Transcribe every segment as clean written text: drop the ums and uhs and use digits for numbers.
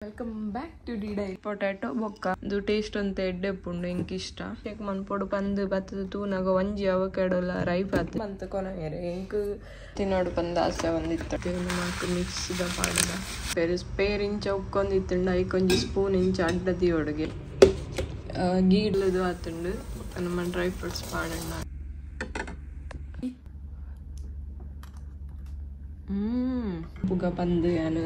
Welcome back to the ಡೈ potato ಬೊಕ್ಕ ಇದು ಟೇಸ್ಟ್ ಅಂತ ಎಡ್ಡೆ ಪುಂಡು ಎಂಕ್ ಇಷ್ಟ ಚೆಕ್ ಮನ್ಪೊಡು ಪಂದ್ ಬತ್ತದ ತೂನಾಗ ಒಂಜಿ ಅವಕಾಡೋಲ ರೈಪ್ ಆತ್ ಮಂತ್ ಕೊನೆಯರೆ ಎಂಕ್ ತಿನ್ನೋಡು ಪಂದ್ ಆಸೆ ಒಂದಿತ್ತ ಮಾತು ಮಿಕ್ಸ್ ದ ಪಾಡದ ಪೇರ್ ಇಂಚ ಉಕ್ಕೊಂದಿತ್ತುಂಡು ಐಕೊಂಜಿ ಸ್ಪೂನ್ ಇಂಚ ಅಡ್ಡ ದಿಯೋಡುಗೆ ಗೀಡ್ಲದು ಆತುಂಡು ನಮ್ಮ ಡ್ರೈ ಫ್ರೂಟ್ಸ್ ಪಾಡಣ್ಣ ಪುಗ ಪಂದು ಯಾನು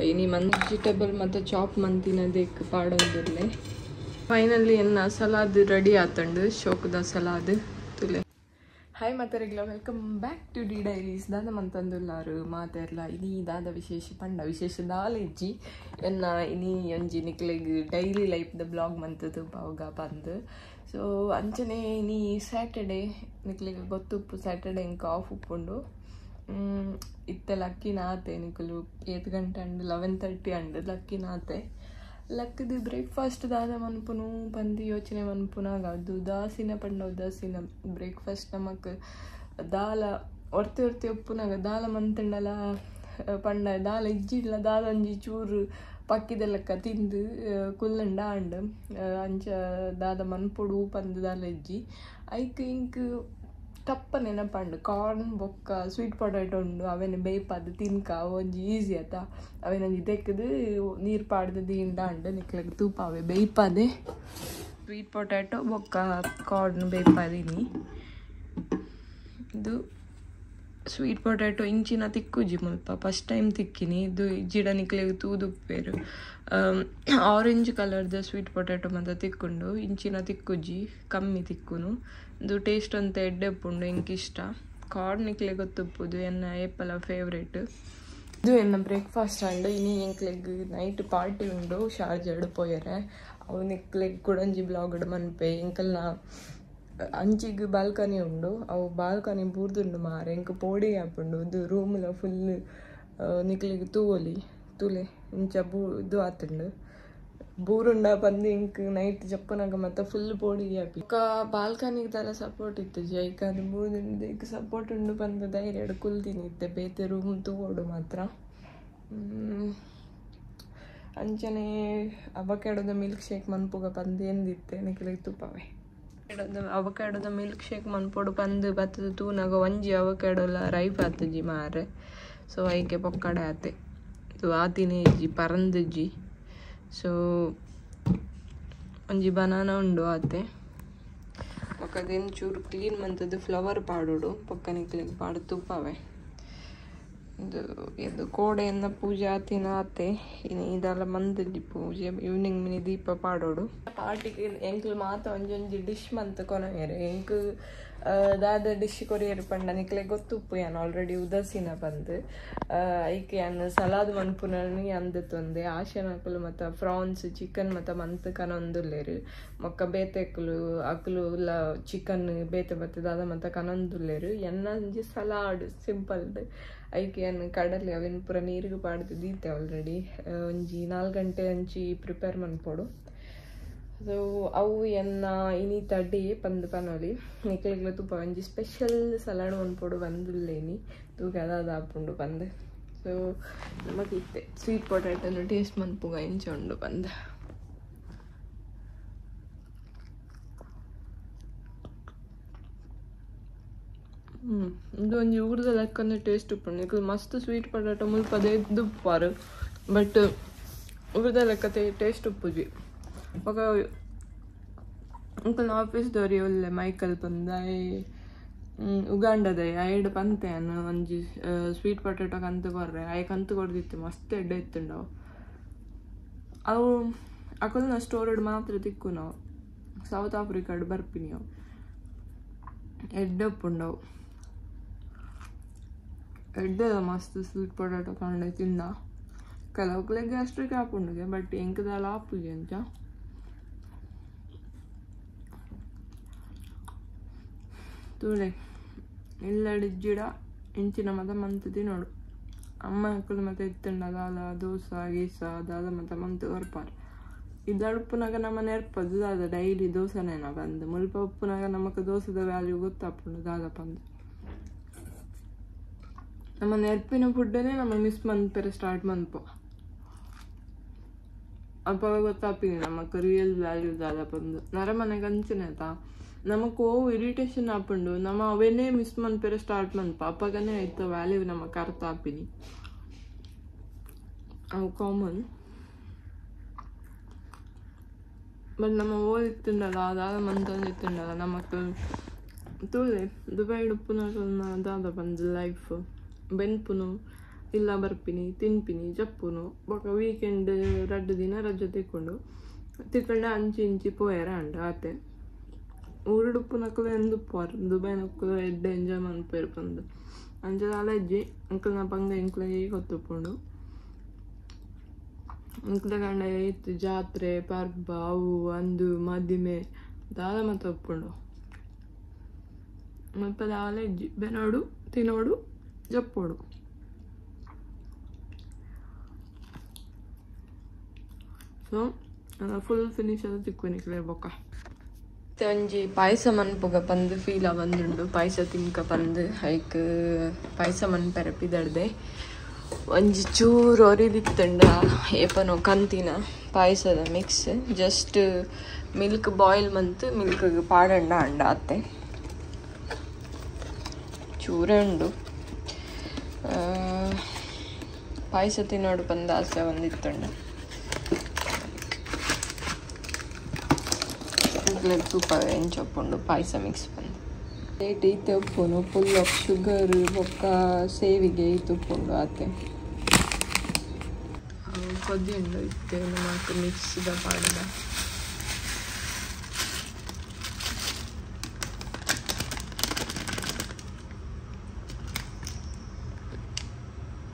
ಇನಿ ವೆಜಿಟೇಬಲ್ ಮತ್ತು ಚಾಪ್ ಮಂತಿನದೇಕ್ ಪಾಡೋದಿರ್ಲೆ ಫೈನಲಿ ಎನ್ನ ಸಲಾದ್ ರೆಡಿ ಆತಂಡು ಶೋಕದ ಸಲಾದ್ ತುಲೆ ಹಾಯ್ ಮಾತಾರಿಗ್ಲ welcome back to the diaries ದಾದ ಮಂತಂದುಲ್ಲಾರು ಮಾತಾರ್ಲ ಇನಿ ದಾದ ವಿಶೇಷ ಪಂಡ ವಿಶೇಷ ದಾಲೆಜ್ಜಿ ಎನ್ನ ಇನಿ ಒಂಜಿ ನಿಕ್ಲೆಗ್ ಡೈಲಿ ಲೈಫ್ ದ ಬ್ಲಾಗ್ ಮಂತದು ಬಾವುಗ ಬಂದು ಸೊ ಅಂಚನೆ ಇನಿ ಸ್ಯಾಟರ್ಡೇ ನಿಕ್ಲೆಗ್ ಗೊತ್ತುಪ್ಪು ಸ್ಯಾಟರ್ಡೇ ಇಂಕ ಆಫ್ ಉಪ್ಪುಂಡು ಇತ್ತೆ ಲಕ್ಕಿನ ಆತೆ ನಿಕಲು 8 ಗಂಟೆ ಅಂಡ್ 11:30 ಅಂಡ್ ಲಕ್ಕಿನ ಆತೆ ಲಕ್ಕದು ಬ್ರೇಕ್ಫಾಸ್ಟ್ ದಾದ ಮನ್ಪುನು ಪಂದಿ ಯೋಚನೆ ಮನ್ಪುನಾಗ ಅದು ದಾಸಿನ ಪಂಡ ಉದಾಸಿನ ಬ್ರೇಕ್ಫಾಸ್ಟ್ ನಮಕ್ ದಾಲ ಒರ್ತಿ ಉಪ್ಪುನಾಗ ದಾಲ ಮಂತಂಡಲ ಪಂಡ ದಾಲ ಇಜ್ಜಿಡ್ಲ ದಾದ ಒಂಜಿ ಚೂರು ಪಕ್ಕಿದೆಲ್ಲಕ್ಕ ತಿಂದು ಕುಲ್ಲಂಡ ಅಂಡ್ ಅಂಚ ದಾದ ಮನ್ಪೊಡು ಪಂದು ದಾಲ ಇಜ್ಜಿ ಐಕ್ ಇಂಕ್ ತಪ್ಪ ನೆನಪಂಡು ಕಾರ್ನ್ ಬೊಕ್ಕ ಸ್ವೀಟ್ ಪೊಟ್ಯಾಟೊ ಉಂಡು ಅವೇನು ಬೇಯ್ಪದು ತಿನ್ಕ ಒಂಜಿ ಈಸಿ ಆತ ಅವೇನೊಂಜಿ ತೆಕ್ಕದು ನೀರು ಪಾಡ್ದು ದೀಂಡ ಅಂಡು ನಿಕ್ಲೆಗ್ ತೂಪ ಅವೆ ಬೇಯ್ಪದೆ ಸ್ವೀಟ್ ಪೊಟ್ಯಾಟೊ ಬೊಕ್ಕ ಕಾರ್ನ್ ಬೇಯ್ಪದಿನಿ ಇದು ಸ್ವೀಟ್ ಪೊಟ್ಯಾಟೊ ಇಂಚಿನ ತಿಕ್ಕುಜಿ ಮುಲ್ಪ ಫಸ್ಟ್ ಟೈಮ್ ತಿಕ್ಕಿನಿ ಇದು ಇಜ್ಜಿಡ ನಿಕ್ಲೆಗ್ ತೂದುಪ್ಪೇರು ಆರೆಂಜ್ ಕಲರ್ದ ಸ್ವೀಟ್ ಪೊಟ್ಯಾಟೊ ಮಾತ ತಿಕ್ಕೊಂಡು ಇಂಚಿನ ತಿಕ್ಕುಜಿ ಕಮ್ಮಿ ತಿಕ್ಕುನು ಇದು ಟೇಸ್ಟ್ ಅಂತ ಎಡ್ಡೆ ಪುಂಡು ಎಂಕ್ ಇಷ್ಟ ಕಾರ್ಡ್ ನಿಕ್ಲೆ ಗೊತ್ತುಪ್ಪುದು ಎನ್ನ ಏಪಲ ಫೇವ್ರೇಟ್ ಇದು ಎನ್ನ ಬ್ರೇಕ್ಫಾಸ್ಟ್ ಅಂಡು ಇನಿ ಎಂಕ್ಲೆಗ್ ನೈಟ್ ಪಾರ್ಟಿ ಉಂಡು ಶಾರ್ಜಡ್ ಪೋಯರೆ ಅವು ನಿಕ್ಲೆಗ್ ಕುಡಂಜಿ ಬ್ಲಾಗ್ಡ್ ಮನ್ಪೆ ಎಂಕಲ್ನ ಅಂಚಿಗ್ ಬಾಲ್ಕನಿ ಉಂಡು ಅವು ಬಾಲ್ಕನಿ ಬೂರ್ದುಂಡು ಮಾರೆ ಎಂಕ್ ಪೋಡಿ ಆಪುಂಡು ಇದು ರೂಮ್ಲ ಫುಲ್ ನಿಕ್ಲೆಗ್ ತುಲೆ ಇಂಚ ಇದು ಆತುಂಡು ಬೂರುಂಡ ಬಂದು ಇಂಕ್ ನೈಟ್ ಜಪ್ಪನಾಗ ಮತ್ತೆ ಫುಲ್ ಪೋಡಿ ಆಪಿ ಬಾಲ್ಕನಿಗೆ ತರ ಸಪೋರ್ಟ್ ಇತ್ತು ಜೈಕ್ ಅದು ಬೂರ್ದುಂಡು ಈಗ ಸಪೋರ್ಟ್ ಉಂಡು ಬಂದ ಧೈರ್ಯ ಕುಲ್ತೀನಿ ಇತ್ತೆ ಬೇತೆ ರೂಮ್ ತೂಗೋಡು ಮಾತ್ರ ಅಂಚನೆ ಅವಕಾಡೋದ ಮಿಲ್ಕ್ ಶೇಕ್ ಮನ್ಪುಗ ಬಂದು ಎಂದಿತ್ತೆ ನಿಕ್ಲೆಗ್ ತುಪ್ಪವೇ ಅವಕಾಡೋದ ಮಿಲ್ಕ್ ಶೇಕ್ ಮನ್ಪೊಡು ಪಂದು ಬತ್ತದ ತೂನಾಗ ಒಂಜಿ ಅವಕಾಡೋಲ ರೈಪ್ ಆತುಜಿ ಮಾರೆ ಸೊ ಐಕೆ ಪೊಕ್ಕಡೆ ಆತೆ ಇದು ಆತಿನೇ ಇಜ್ಜಿ ಪರಂದಿಜ್ಜಿ ಸೊ ಒಂಜಿ ಬನಾನ ಉಂಡು ಆತೆ ಪಕ್ಕದೇನು ಚೂರು ಕ್ಲೀನ್ ಮಂತದ್ದು ಫ್ಲವರ್ ಪಾಡೋಡು ಪಕ್ಕ ನಿಕ್ಲೆಗ್ ಪಾಡು ತುಪ್ಪವೇ ಇದು ಕೋಡೆಯನ್ನ ಪೂಜೆ ಆತಿನ ಆತೆ ಇನ್ನು ಇದೆಲ್ಲ ಮಂದಜ್ಜಿ ಪೂಜೆ ಈವ್ನಿಂಗ್ ಮಿನಿ ದೀಪ ಪಾಡೋಡು ಪಾರ್ಟಿಗೆ ಎಂಕ್ಲು ಮಾತ ಒಂಜೊಂಜಿ ಡಿಶ್ ಮಂತ್ ಕೊನೆಯರೆ ಎಂಕ್ ದಾದ ಡಿಶ್ ಕೊರಿಯರು ಪಂಡ ನಿಕ್ಲೆಗ್ ಗೊತ್ತುಪ್ಪು ಯಾನು ಆಲ್ರೆಡಿ ಉದಸಿನ ಬಂದು ಐಕೆ ಯಾನು ಸಲಾದ್ ಮನ್ಪುನನಿ ಅಂದತ್ತೊಂದೆ ಆಶೆನಕಲು ಮತ್ತು ಫ್ರಾನ್ಸ್ ಚಿಕನ್ ಮತ್ತು ಮಂತ್ ಕನೊಂದುಲ್ಲೇರು ಮೊಕ್ಕ ಬೇತೆಕ್ಕಲು ಅಕ್ಲು ಇಲ್ಲ ಚಿಕನ್ ಬೇತೆ ಬತ್ತದ ಅದ ಮತ್ತು ಕನೊಂದುಲ್ಲೇರು ಎನ್ನ ಒಂಜಿ ಸಲಾಡ್ ಸಿಂಪಲ್ದು ಐಕೆ ಏನು ಕಡಲೆ ಅವೇನು ಪೂರ ನೀರಿಗೆ ಪಾಡ್ದು ದೀತೆ ಆಲ್ರೆಡಿ ಒಂಜಿ 4 ಗಂಟೆ ಅಂಚಿ ಪ್ರಿಪೇರ್ ಮನ್ಪೊಡು ಸೊ ಅವು ಎನ್ನ ಇನಿತ ಡೇ ಪಂದು ಪನೊಲಿ ನಿಕ್ಲೆಗ್ಲ ತುಪ್ಪ ಒಂಜಿ ಸ್ಪೆಷಲ್ ಸಲಾಡ್ ಮನ್ಪೊಡು ಬಂದುಲ್ಲೇನಿ ತೂಕ ಅದಾದ ಆಪುಂಡು ಬಂದು ಸೊ ನಮಗಿತ್ತೆ ಸ್ವೀಟ್ ಪೊಟ್ಯಾಟೊನು ಟೇಸ್ಟ್ ಮನ್ಪುಗ ಇಂಚ ಉಂಡು ಬಂದು ಇದು ಒಂಜಿ ಊರದ ಲೆಕ್ಕನೆ ಟೇಸ್ಟ್ ಉಪ್ಪುಂಡು ನಿಕ್ಲು ಮಸ್ತ್ ಸ್ವೀಟ್ ಪೊಟ್ಯಾಟೊ ಮುಲ್ಪದೇ ದುಪ್ಪಾರು ಬಟ್ ಊರದ ಲೆಕ್ಕ ಟೇಸ್ಟ್ ಉಪ್ಪುಜಿ ఒక ಅಂಕಲ್ ಆಫೀಸ್ದವ್ರಿ ಒಳ್ಳೆ ಮೈಕಲ್ ಬಂದಾಯ್ ಉಗಾಂಡದ ಐಡ್ ಪಂತೆ ಅನ್ನು ಒಂಜಿ ಸ್ವೀಟ್ ಪೊಟ್ಯಾಟೊ ಕಂತು ಕೊರ್ರೆ ಆಯ್ ಕಂತು ಕೊಡ್ದಿತ್ತು ಮಸ್ತ್ ಎಡ್ಡೆ ಇತ್ತುಂಡವು ಅವು ಅಕಲ್ನ ಸ್ಟೋರ್ಡ್ ಮಾತ್ರ ತಿಕ್ಕು ನಾವು ಸೌತ್ ಆಫ್ರಿಕಾಡ್ ಬರ್ಪಿನಿ ಅವು ಎಡ್ಡೆ ಉಪ್ಪುಂಡವು ಎಡ್ಡೆದ ಮಸ್ತ್ ಸ್ವೀಟ್ ಪೊಟ್ಯಾಟೊ ಕಂಡು ತಿಂದ ಕೆಲವುಕ್ಲೆ ಗ್ಯಾಸ್ಟ್ರಿಕ್ ಆಪುಂಡುಗೆ ಬಟ್ ಎಂಕದಲ್ಲ ಆಪುಜಿ ಅಂಚ ತೂಳೆ ಇಲ್ಲಡಿಜ್ಜಿಡ ಇಂಚಿನ ಮತ ಮಂತ್ ತಿನ್ನೋಡು ಅಮ್ಮ ಮಕ್ಕಳು ಮತ್ತೆ ಇತ್ತಂಡ ದಾಲ ದೋಸೆ ಗೀಸ ದಾದ ಮತ್ತೆ ಮಂತ್ ಬರ್ಪಾರ ಇದು ಉಪ್ಪುನಾಗ ನಮ್ಮ ನೆರ್ಪದು ದಾದ ಡೈಲಿ ದೋಸೆನೇನ ಬಂದು ಮುಲ್ಪ ಉಪ್ಪುನಾಗ ನಮಕ್ ದೋಸೆದ ವ್ಯಾಲ್ಯೂ ಗೊತ್ತಾಪುಂಡು ದಾದ ಪಂದು ನಮ್ಮ ನೆರ್ಪಿನ ಫುಡ್ಡನೇ ನಮ್ಮ ಮಿಸ್ ಮನ್ಪೆರೆ ಸ್ಟಾರ್ಟ್ ಮನ್ಪು ಅಪ್ಪ ಗೊತ್ತಾಗ್ತೀನಿ ನಮಗೆ ರಿಯಲ್ ವ್ಯಾಲ್ಯೂ ದಾದಪ್ಪಂದು ನರಮನೆಗೆ ಅಂಚನೆತಾ ನಮಗೆ ಓವು ಇರಿಟೇಷನ್ ಆಪುಂಡು ನಮ್ಮ ಅವನ್ನೇ ಮಿಸ್ ಮನ್ಪೇರೆ ಸ್ಟಾರ್ಟ್ ಮನ್ಪ ಅಪ್ಪಗನೇ ಆಯ್ತು ವ್ಯಾಲ್ಯೂ ನಮಗೆ ಅರ್ಥ ಆಪಿನಿ ಅವು ಕಾಮನ್ ಬಟ್ ನಮ್ಮ ಓದಿತ್ತುಂಡಲ್ಲ ಅದಾದ ಮಂತಂದು ಇತ್ತುಂಡಲ್ಲ ನಮಕ್ ತೂಲೆ ದುಬೈ ಉಪ್ಪುನ ದಾದ ಬಂದು ಲೈಫ್ ಬೆನ್ಪುನು ಇಲ್ಲ ಬರ್ಪಿನಿ ತಿನ್ಪಿನಿ ಜಪ್ಪುನು ಬೊಕ ವೀಕೆಂಡ್ 2 ದಿನ ರಜೆ ತಿಕ್ಕೊಂಡು ಅಂಚಿ ಇಂಚಿ ಪೋಯರ ಅಂಡ ಆತೆ ಊರುಡುಪ್ಪು ನಕ್ಕಲು ಎಂದು ಪೋರ್ ದುಬೈ ನಕ್ಕಲು ಎಡ್ಡೆ ಎಂಜಾಯ್ ಮನ್ಪೇರು ಬಂದು ಅಂಚದ ಅಲಜ್ಜಿ ಅಂಕಲ್ನ ಪಂಗ ಇಂಕ್ಲಿಗೆ ಗೊತ್ತುಪ್ಪುಂಡು ಇಂಕ್ಲ ಗಂಡ ಇತ್ತು ಜಾತ್ರೆ ಪರ್ಬ ಅವು ಅಂದು ಮದಿಮೆ ದಾದ ಮತ್ತೆ ಒಪ್ಪುಂಡು ಮತ್ತೆ ಅಲಜ್ಜಿ ಬೆನೋಡು ತಿನ್ನೋಡು ಜಪ್ಪೋಡು ಸೊ ಫುಲ್ ಫಿನಿಶ್ ಅದು ತಿಕ್ಕೊನಿಕ್ಲೆ ಬೊಕ್ಕ ಒಂಜಿ ಪಾಯಸ ಮನ್ಪುಗ ಪಂದು ಫೀಲ ಬಂದುಂಡು ಪಾಯಸ ತಿನ್ಕ ಪಂದು ಐಕ್ ಪಾಯಸ ಮನ್ಪೆರೆ ಪಿದಡ್ದೆ ಒಂಜಿ ಚೂರು ಒರಿದಿತ್ತಂಡ ಏಪನೋ ಕಂತಿನ ಪಾಯಸದ ಮಿಕ್ಸ್ ಜಸ್ಟ್ ಮಿಲ್ಕ್ ಬಾಯ್ಲ್ ಮಂತ್ ಮಿಲ್ಕ್ ಪಾಡಂಡ ಅಂಡ ಅತ್ತೆ ಚೂರುಂಡು ಪಾಯಸ ತಿನ್ನೋಡು ಬಂದ ಆಸೆ ಒಂದಿತ್ತಂಡ ತೂಕ ಎಂಚೊಪ್ಪುಂಡು ಪಾಯಸ ಮಿಕ್ಸ್ ಬಂದು ಡೇಟ್ ಈತೆ ಉಪ್ಪುನು ಫುಲ್ ಆಫ್ ಶುಗರ್ ಬೊಕ್ಕ ಸೇವಿಗೆ ಈತ ಉಪ್ಪುಂಡು ಆತೆ ಕೊದ್ದಿಂಡು ಇತ್ತೆ ನಮಕ್ ಮಿಕ್ಸ್ದ ಪಾಡದ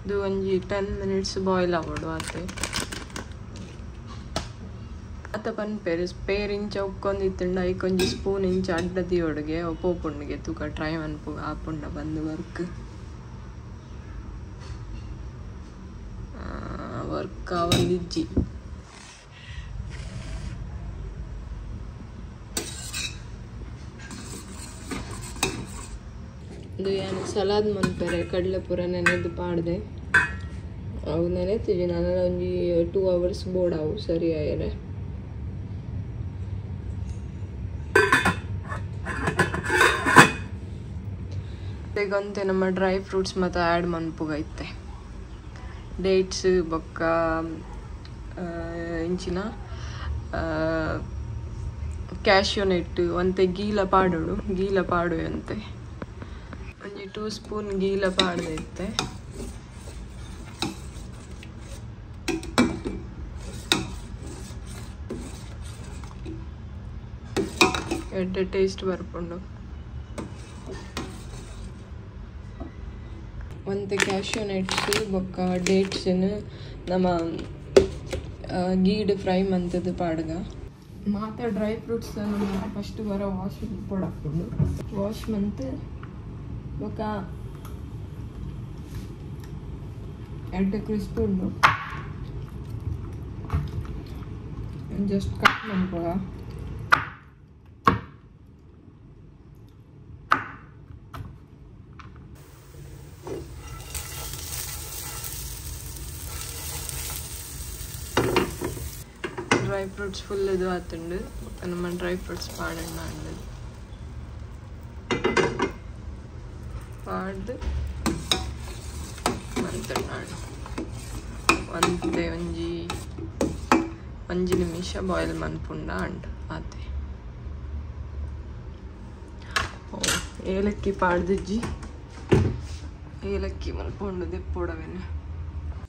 ಇದು ಒಂಜಿ 10 minutes ಬಾಯ್ಲ್ ಆಗೋಡು ಆತೆ ಅತ್ತ ಪನ್ಪೇರು ಸ್ಪೇರ್ ಇಂಚ ಉಕ್ಕೊಂದಿತ್ತುಂಡ ಐಕೊಂಜಿ ಸ್ಪೂನ್ ಇಂಚ ಅಡ್ಡ ತಿಯೋಡಿಗೆ ಪೋಪುಂಡಿಗೆ ತೂಕ ಟ್ರೈ ಮನ್ಪು ಆಪುಂಡ ಬಂದು ವರ್ಕ್ ಆವೊಂದಿಜ್ಜಿ ಇದು ಏನು ಸಲಾದ್ ಮನ್ಪೇರೆ ಕಡಲೆ ಪೂರ ನೆನೆದು ಪಾಡ್ದೆ ಅವು ನೆನೆತೀವಿ ನಾನು ಒಂಜಿ 2 hours ಬೋರ್ಡ್ ಅವು ಸರಿ ಆಯ್ರೆ ಈಗಂತೆ ನಮ್ಮ ಡ್ರೈ ಫ್ರೂಟ್ಸ್ ಮತ್ತು ಆ್ಯಡ್ ಮನ್ಪುಗೈತೆ ಡೇಟ್ಸ್ ಬೊಕ್ಕ ಇಂಚಿನ ಕ್ಯಾಶ್ಯೂ ನೆಟ್ ಒಂತೆ ಗೀಲ ಪಾಡು ಅಂತೆ ಒಂಜಿ 2 ಸ್ಪೂನ್ ಗೀಲ ಪಾಡ್ದೈತೆ ಎಡ್ಡೆ ಟೇಸ್ಟ್ ಬರ್ಪುಂಡು ಒಂತೆ ಕ್ಯಾಶ್ಯೂ ನಟ್ಸ್ ಬೊಕ್ಕ ಡೇಟ್ಸ್ನ ನಮ್ಮ ಗೀಡ್ ಫ್ರೈ ಮಂತದ ಪಾಡ್ಗ ಮಾತ ಡ್ರೈ ಫ್ರೂಟ್ಸ್ ಫಸ್ಟ್ ಬರೋ ವಾಶ್ ಪೊಡಾಕೊಂಡು ವಾಶ್ ಮಂತ್ ಬೊಕ್ಕ ಎಡ್ಡೆ ಕ್ರಿಸ್ಪ್ ಉಂಡು ಜಸ್ಟ್ ಕಟ್ ಮನ್ಪುಗ ಡ್ರೈ ಫ್ರೂಟ್ಸ್ ಫುಲ್ ಇದು ಆತುಂಡು ನಮ್ಮ ಡ್ರೈ ಫ್ರೂಟ್ಸ್ ಪಾಡಣ್ಣ ಅಂಡು ಪಾಡ್ದು ಮಂತಣ್ಣಾಡು ಒಂದೇ ಒಂಜಿ ನಿಮಿಷ ಬಾಯ್ಲ್ ಮನ್ಪುಂಡ ಅಂಡು ಆತೆ ಓ ಏಲಕ್ಕಿ ಪಾಡ್ದಿಜ್ಜಿ ಏಲಕ್ಕಿ ಮಲ್ಪುಂಡು ದೆಪ್ಪೋಡವೆನೆ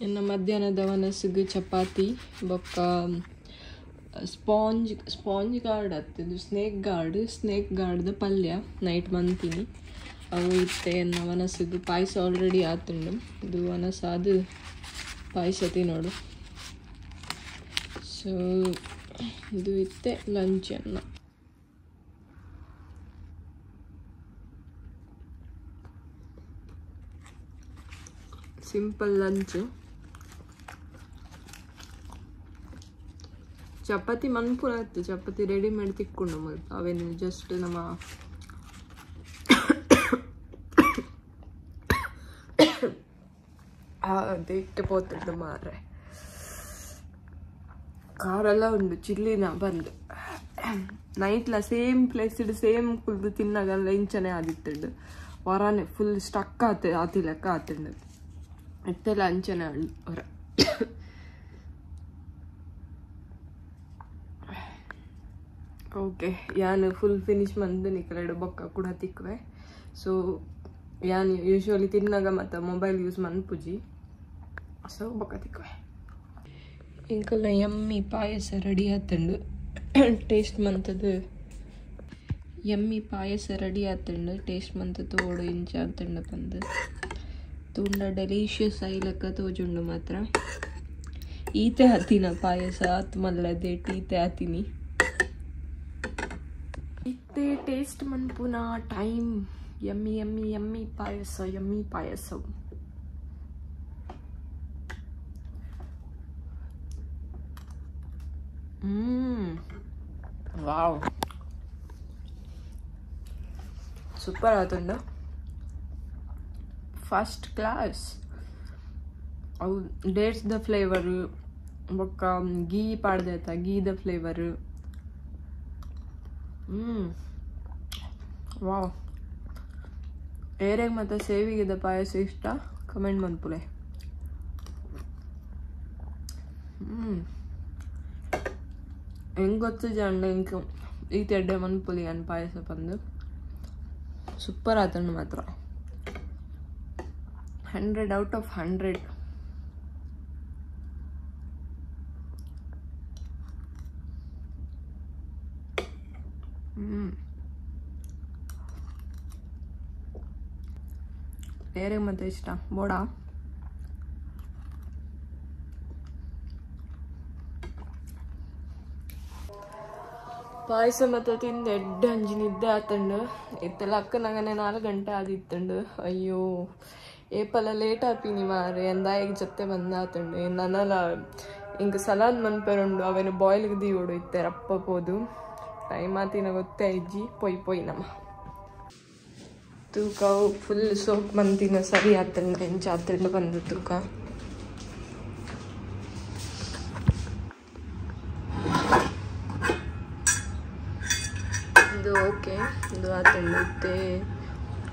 ಇನ್ನು ಮಧ್ಯಾಹ್ನದ ವನಸಿಗೆ ಚಪಾತಿ ಬೊಕ್ಕ ಸ್ಪಾಂಜ್ ಗಾರ್ಡ್ ಹತ್ತಿದ್ದು ಸ್ನೇಕ್ ಗಾರ್ಡ್ದ ಪಲ್ಯ ನೈಟ್ ಮಂತೀನಿ ಅವು ಇತ್ತೆ ಎನ್ನ ವನಸಿಗೆ ಪಾಯಸ ಆಲ್ರೆಡಿ ಆತುಂಡು ಇದು ವನಸಾದು ಪಾಯಸ ತಿನ್ನೋಡು ಸೊ ಇದು ಇತ್ತೆ ಲಂಚ್ ಅನ್ನ ಸಿಂಪಲ್ ಲಂಚ್ ಚಪಾತಿ ಮನ್ಪುರ ಆಯ್ತು ಚಪಾತಿ ರೆಡಿಮೇಡ್ ತಿಕ್ಕೊಂಡು ಮಲ್ಪ ಅವೇನು ಜಸ್ಟ್ ನಮ್ಮ ಅದಕ್ಕೆ ಪೋತಿದ್ದು ಮಾರೆ ಕಾರೆಲ್ಲ ಉಂಡು ಚಿಲ್ಲಿನ ಬಂದು ನೈಟ್ಲ ಸೇಮ್ ಪ್ಲೇಸ್ ಇಡು ಸೇಮ್ ಕುಲ್ದು ತಿನ್ನಾಗಲ್ಲ ಇಂಚನೆ ಆದಿತ್ತುಂಡು ಹೊರನೆ ಫುಲ್ ಸ್ಟಕ್ ಆತಿ ಲೆಕ್ಕ ಆತುಂಡು ಎತ್ತೆಲ್ಲ ಅಂಚನೆ ಹೊರ ಓಕೆ ಯಾನು ಫುಲ್ ಫಿನಿಶ್ ಮಂದು ನಿಕಲೆಡು ಬೊಕ್ಕ ಕೂಡ ತಿಕ್ಕುವೆ ಸೊ ಯಾನು ಯೂಶ್ವಲಿ ತಿನ್ನಾಗ ಮತ್ತು ಮೊಬೈಲ್ ಯೂಸ್ ಮನ್ಪುಜಿ ಸೊ ಬೊಕ್ಕ ತಿಕ್ಕುವೆ ಇಂಕಲ್ಲ ಯಮ್ಮಿ ಪಾಯಸ ರೆಡಿ ಆತುಂಡು ಟೇಸ್ಟ್ ಮಂತದು ಯಮ್ಮಿ ಪಾಯಸ ರೆಡಿ ಆತುಂಡು ಟೇಸ್ಟ್ ಮಂತ ತೋಡು ಇಂಚ ಆತುಂಡು ಬಂದು ತುಂಡ ಡೆಲಿಷಿಯಸ್ ಐಲಕ್ಕ ತೋಜುಂಡು ಮಾತ್ರ ಈತೆ ಹತ್ತಿನ ಪಾಯಸ ಆತ್ ಮಲ್ಲದೆ ಈತೆ ಹತ್ತೀನಿ ಇತ್ತೆ ಟೇಸ್ಟ್ ಮನ್ಪುನ ಟೈಮ್ ಯಮ್ಮಿ ಯಮ್ಮಿ ಯಮ್ಮಿ ಪಾಯಸ ವಾವ್ ಸೂಪರ್ ಆತುಂಡು ಫಸ್ಟ್ ಕ್ಲಾಸ್ ಅವು ಡೇಟ್ಸ್ ದ ಫ್ಲೇವರ್ ಬೊಕ್ಕ ಗೀ ಪಾಡ್ದೈತ ಗೀದ ಫ್ಲೇವರ್ ವಾವ್ ಏರೆಗೆ ಮತ್ತು ಸೇವಿಗೆದ ಪಾಯಸ ಇಷ್ಟ ಕಮೆಂಟ್ ಮನ್ಪುಲೆ ಹೆಂಗೆ ಗೊತ್ತು ಜಂಡ ಇಂಕ ಈ ತೆಡ್ಡೆ ಮನ್ಪುಲಿ ಅನ್ ಪಾಯಸ ಬಂದು ಸೂಪರ್ ಆತಂಡು ಮಾತ್ರ 100 out of 100 ಬೇರೆ ಮತ್ತೆ ಇಷ್ಟ ಬೋಡ ಪಾಯಸ ಮತ್ತು ತಿಂದು ಎಡ್ಡೆ ಅಂಜಿ ನಿದ್ದೆ ಆತಂಡು ಇತ್ತೆಲ್ಲ ಅಕ್ಕನಾಗನೆ 4 ಗಂಟೆ ಆದಿತ್ತಂಡು ಅಯ್ಯೋ ಏಪಲ್ಲ ಲೇಟ್ ಆಪಿನಿ ಮಾರೆ ಎಂದಾಯಿಗೆ ಜೊತೆ ಬಂದಾತಂಡು ನನ್ನಲ್ಲ ಇಂಕ ಸಲಾದ್ ಮನ್ಪೆರುಂಡು ಅವೇನು ಬಾಯ್ಲ್ಗೆ ದೀವೋಡು ಇತ್ತೆ ರಪ್ಪ ಪೋದು ಟೈಮ್ ಆತಿನ ಗೊತ್ತೇ ಇಜ್ಜಿ ಪೊಯ್ ನಮ್ಮ ತೂಕ ಫುಲ್ ಸೋಪ್ ಮಂತಿನ ಸರಿ ಆತಂಡು ಎಂಚ ಆತಂಡು ಬಂದು ತೂಕ ಇದು ಓಕೆ ಇದು ಆತಂಡು ಇತ್ತೆ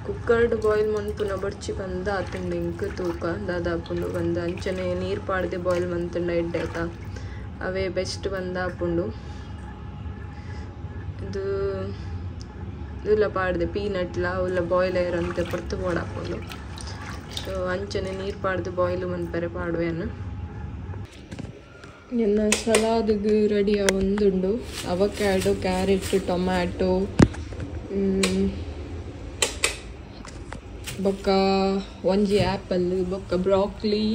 ಕುಕ್ಕರ್ಡ್ ಬಾಯ್ಲ್ ಮನ್ಪುನ ಬಡ್ಚಿ ಬಂದ ಆತಂಡು ಇಂಕ್ ತೂಕ ದಾದಾಪುಂಡು ಬಂದ ಅಂಚನೆ ನೀರು ಪಾಡ್ದೆ ಬಾಯ್ಲ್ ಮಂತಂಡ ಎಡ್ಡೆತ ಅವೇ ಬೆಸ್ಟ್ ಬಂದ ಆಪುಂಡು ಇದು ಇಲ್ಲ ಪಾಡ್ದೆ ಪೀನಟ್ಲ ಅವೆಲ್ಲ ಬಾಯ್ಲ್ ಇರೋಂತೆ ಪರ್ತು ಬೋಡಾಕೊಂಡು ಸೊ ಅಂಚನೆ ನೀರು ಪಾಡ್ದು ಬಾಯ್ಲು ಮನ್ಪರೆ ಪಾಡುವೆನು ಎನ್ನ ಸಲಾದ್ಗೆ ರೆಡಿ ಒಂದುಂಡು ಅವಕ್ಯಾಡೋ ಕ್ಯಾರೆಟ್ ಟೊಮ್ಯಾಟೊ ಬೊಕ್ಕ ಒಂಜಿ ಆ್ಯಪಲ್ ಬೊಕ್ಕ ಬ್ರಾಕ್ಲಿ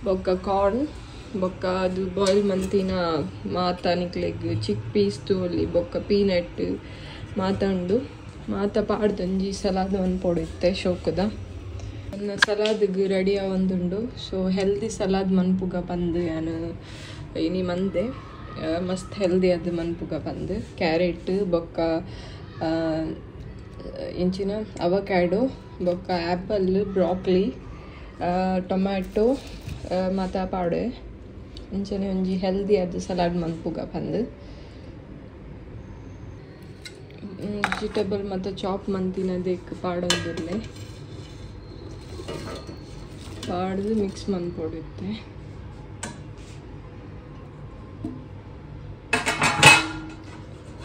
ಬೊಕ್ಕ ಕಾರ್ನ್ ಬೊಕ್ಕ ಅದು ಬಾಯ್ಲ್ ಮಂತಿನ ಮಾತಾನಿಕ್ಲೆಗ್ ಚಿಕ್ ಪೀಸ್ ತೋಲಿ ಬೊಕ್ಕ ಪೀನಟ್ ಮಾತಾಂಡು ಮಾತ ಪಾಡ್ದೊಂಜಿ ಸಲಾದ್ ಮನ್ಪೊಡಿತ್ತೆ ಶೋಕದ ನನ್ನ ಸಲಾದ್ಗೆ ರೆಡಿ ಒಂದುಂಡು ಸೊ ಹೆಲ್ದಿ ಸಲಾದ್ ಮನ್ಪುಗ ಬಂದು ಯಾನು ಇನಿ ಮಂದೆ ಮಸ್ತ್ ಹೆಲ್ದಿ ಅದು ಮನ್ಪುಗ ಬಂದು ಕ್ಯಾರೆಟ್ ಬೊಕ್ಕ ಇಂಚಿನ ಅವಕ್ಯಾಡೋ ಬೊಕ್ಕ ಆ್ಯಪಲ್ ಬ್ರಾಕ್ಲಿ ಟೊಮ್ಯಾಟೊ ಮಾತ ಪಾಡೆ ಇಂಚನೆ ಒಂಜಿ ಹೆಲ್ದಿ ಅದು ಸಲಾಡ್ ಮನ್ಪುಗ ಬಂದು ವೆಜಿಟೇಬಲ್ ಮತ್ತು ಚಾಪ್ ಮಂತಿನದಕ್ಕೆ ಪಾಡೋದಿರಲಿ ಪಾಡ್ದು ಮಿಕ್ಸ್ ಮನ್ಪೊಡುತ್ತೆ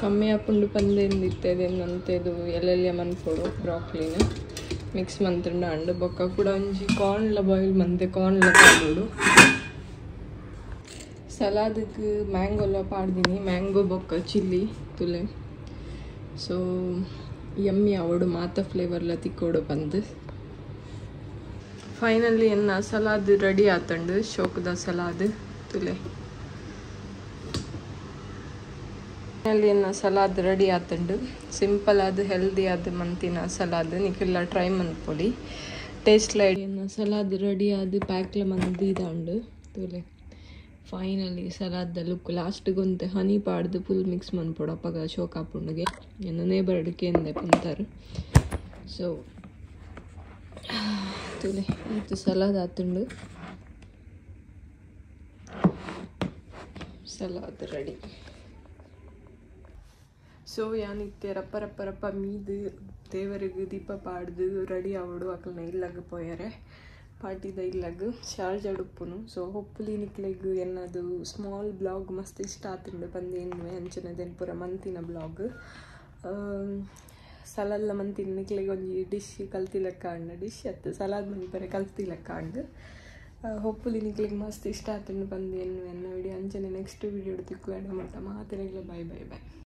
ಕಮ್ಮಿ ಹಾಕೊಂಡು ಪಂದೆಂದಿರ್ತದೆ ನಂತೆದು ಎಲ್ಲೆಲ್ಲ ಮನ್ಪೊಡು ಬ್ರಾಕ್ಲಿನ ಮಿಕ್ಸ್ ಮಂತಂಡ ಅಂಡು ಬೊಕ್ಕ ಕೂಡ ಒಂಜಿ ಕಾರ್ನ್ಲ ಬಾಯ್ಲ್ ಮಂತೆ ಕಾರ್ನ್ಲ ಪಾಡೋಡು ಸಲಾದಕ್ಕೆ ಮ್ಯಾಂಗೋಲ್ಲ ಪಾಡ್ದೀನಿ ಮ್ಯಾಂಗೋ ಬೊಕ್ಕ ಚಿಲ್ಲಿ ತುಲೆ ಸೊ ಯಮ್ಮಿ ಅವಡು ಮಾತ ಫ್ಲೇವರ್ಲ ತಿಕ್ಕೋಡು ಬಂದು ಫೈನಲಿ ಎನ್ನ ಸಲಾದ್ ರೆಡಿ ಆತಂಡು ಶೋಕದ ಸಲಾದ್ ತುಲೆ ಫೈನಲಿ ಎನ್ನ ಸಲಾದ್ ರೆಡಿ ಆತಂಡು ಸಿಂಪಲ್ ಆದ ಹೆಲ್ದಿ ಆದ ಮಂತಿನ ಸಲಾದ್ ನಿಕ್ಕೆಲ್ಲ ಟ್ರೈ ಮನ್ಪೊಡಿ ಟೇಸ್ಟ್ ಲೈಡ್ ಎನ್ನ ಸಲಾದ್ ರೆಡಿ ಆದ ಪ್ಯಾಕ್ಲ ಮಂದಿದಾಂಡು ತುಲೆ ಫೈನಲಿ ಸಲಾದ ಲುಕ್ ಲಾಸ್ಟ್ಗೊಂತೆ ಹನಿ ಪಾಡ್ದು ಫುಲ್ ಮಿಕ್ಸ್ ಮನ್ಪೊಡು ಅಪ್ಪಗ ಶೋಕ ಹಾಪುಂಡುಗೆ ಎನ್ನ ನೇಬರ್ಡ್ಗೆ ಎಂದೆ ಪಂತಾರು ಸೊ ತುಲೆ ಇದು ಸಲಾದ್ ಆತುಂಡು ಸಲಾದ್ ರೆಡಿ. ಸೊ ಯಾನಿತ್ತೆ ರಪ್ಪ ರಪ್ಪ ರಪ್ಪ ಮೀದು ದೇವರಿಗೆ ದೀಪ ಪಾಡ್ದು ರೆಡಿ ಆವಡು ಅಕಲ್ನ ಇಲ್ಲಾಗ ಪೋಯರೆ ಪಾರ್ಟಿದ ಇಲ್ಲಾಗ ಶಾರ್ಜ ಉಡುಪುನು. ಸೊ ಹೊಪ್ಪುಲಿ ನಿಕ್ಲೆಗ್ ಎನ್ನದು ಸ್ಮಾಲ್ ಬ್ಲಾಗ್ ಮಸ್ತ್ ಇಷ್ಟ ಆತುಂಡು ಬಂದೇನು ಅಂಚನದೇನು ಪೂರ ಮಂತಿನ ಬ್ಲಾಗ್ ಸಲಾದ್ಲ ಮಂತಿನ ನಿಕ್ಲೆಗ್ ಒಂಜಿ ಡಿಶ್ ಕಲ್ತಿಲಕ್ಕ ಅಂಡ ಡಿಶ್ ಅತ್ತು ಸಲಾದ್ ಮನಿ ಬರೀ ಕಲ್ತಿಲಕ್ಕ ಅಂಡು ಹೊಪ್ಪುಲಿ ನಿಕ್ಲೆಗ್ ಮಸ್ತ್ ಇಷ್ಟ ಆತುಂಡು ಬಂದೇನು ಎನ್ನ ವಿಡಿಯೋ ಅಂಚನೆ ನೆಕ್ಸ್ಟ್ ವಿಡಿಯೋ ತಿಕ್ಕು ಎಡ ಮಟ್ಟ ಮಾತಿನಗ್ಲ ಬೈ ಬೈ ಬೈ.